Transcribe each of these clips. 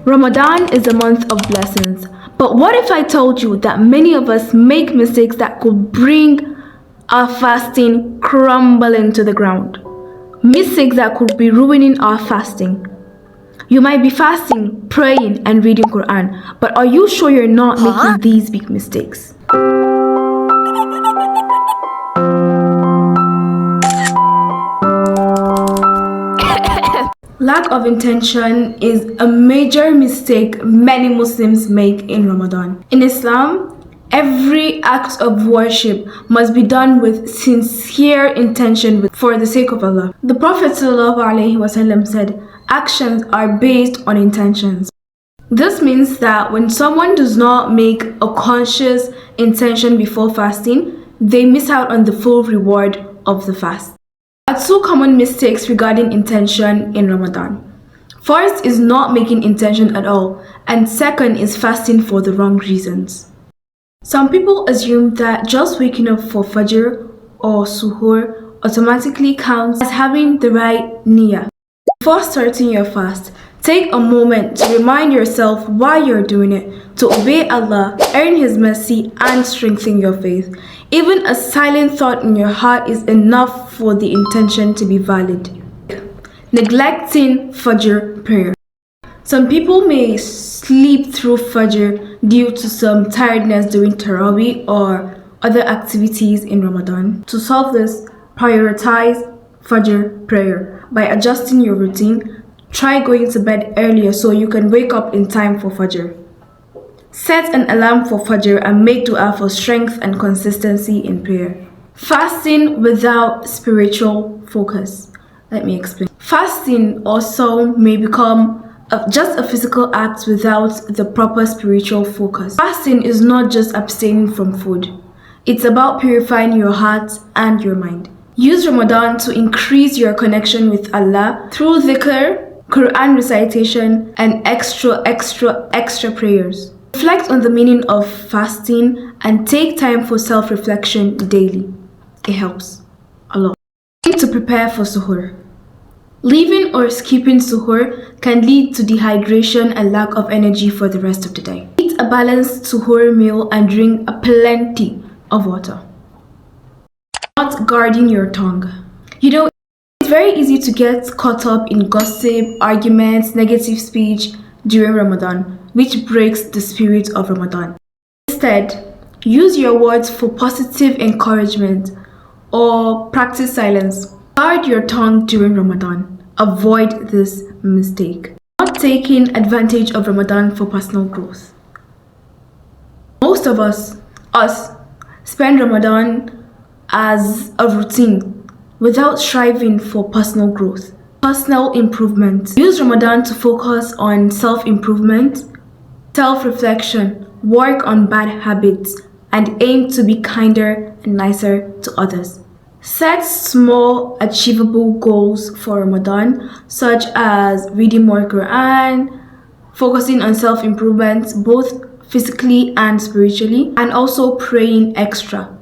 Ramadan is a month of blessings. But what if I told you that many of us make mistakes that could bring our fasting crumbling to the ground? Mistakes that could be ruining our fasting. You might be fasting, praying, and reading Quran, but are you sure you're not making these big mistakes? Lack of intention is a major mistake many Muslims make in Ramadan. In Islam, every act of worship must be done with sincere intention for the sake of Allah. The Prophet ﷺ said, actions are based on intentions. This means that when someone does not make a conscious intention before fasting, they miss out on the full reward of the fast. There are two common mistakes regarding intention in Ramadan. First is not making intention at all, and second is fasting for the wrong reasons. Some people assume that just waking up for Fajr or Suhoor automatically counts as having the right niyyah. Before starting your fast, take a moment to remind yourself why you're doing it, to obey Allah, earn His mercy, and strengthen your faith. Even a silent thought in your heart is enough for the intention to be valid. Neglecting Fajr prayer. Some people may sleep through Fajr due to some tiredness during Taraweeh or other activities in Ramadan. To solve this, prioritize Fajr prayer by adjusting your routine. Try going to bed earlier so you can wake up in time for Fajr. Set an alarm for Fajr and make dua for strength and consistency in prayer. Fasting without spiritual focus. Let me explain. Fasting also may become just a physical act without the proper spiritual focus. Fasting is not just abstaining from food. It's about purifying your heart and your mind. Use Ramadan to increase your connection with Allah through dhikr, Quran recitation, and extra prayers. Reflect on the meaning of fasting and take time for self-reflection daily. It helps a lot. To prepare for suhoor. Leaving or skipping suhoor can lead to dehydration and lack of energy for the rest of the day. Eat a balanced suhoor meal and drink plenty of water. Not guarding your tongue. It's very easy to get caught up in gossip, arguments, negative speech during Ramadan, which breaks the spirit of Ramadan. Instead, use your words for positive encouragement or practice silence. Guard your tongue during Ramadan. Avoid this mistake. Not taking advantage of Ramadan for personal growth. Most of us spend Ramadan as a routine without striving for personal growth, personal improvement. Use Ramadan to focus on self-improvement, self-reflection, work on bad habits, and aim to be kinder and nicer to others. Set small, achievable goals for Ramadan, such as reading more Quran, focusing on self-improvement, both physically and spiritually, and also praying extra.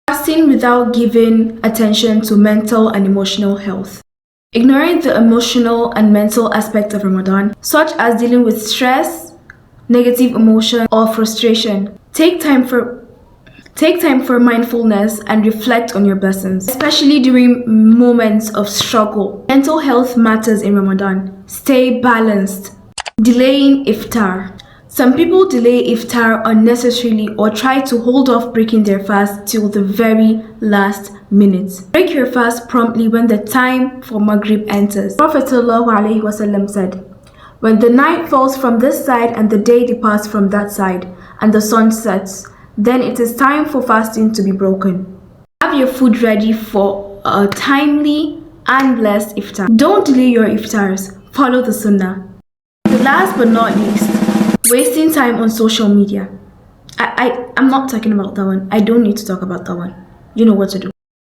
Fasting without giving attention to mental and emotional health. Ignoring the emotional and mental aspects of Ramadan, such as dealing with stress, negative emotion, or frustration. Take time for mindfulness and reflect on your blessings, especially during moments of struggle. Mental health matters in Ramadan. Stay balanced. Delaying iftar. Some people delay iftar unnecessarily or try to hold off breaking their fast till the very last minute. Break your fast promptly when the time for Maghrib enters. Prophet ﷺ said, "When the night falls from this side and the day departs from that side, and the sun sets, then it is time for fasting to be broken." Have your food ready for a timely and blessed iftar. Don't delay your iftars. Follow the sunnah. Last but not least, wasting time on social media. I'm not talking about that one. I don't need to talk about that one. You know what to do.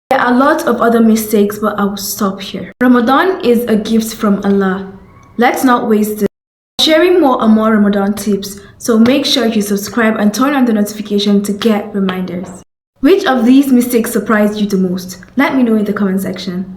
There are a lot of other mistakes, but I will stop here. Ramadan is a gift from Allah. Let's not waste it. Sharing more and more Ramadan tips, so make sure you subscribe and turn on the notification to get reminders. Which of these mistakes surprised you the most? Let me know in the comment section.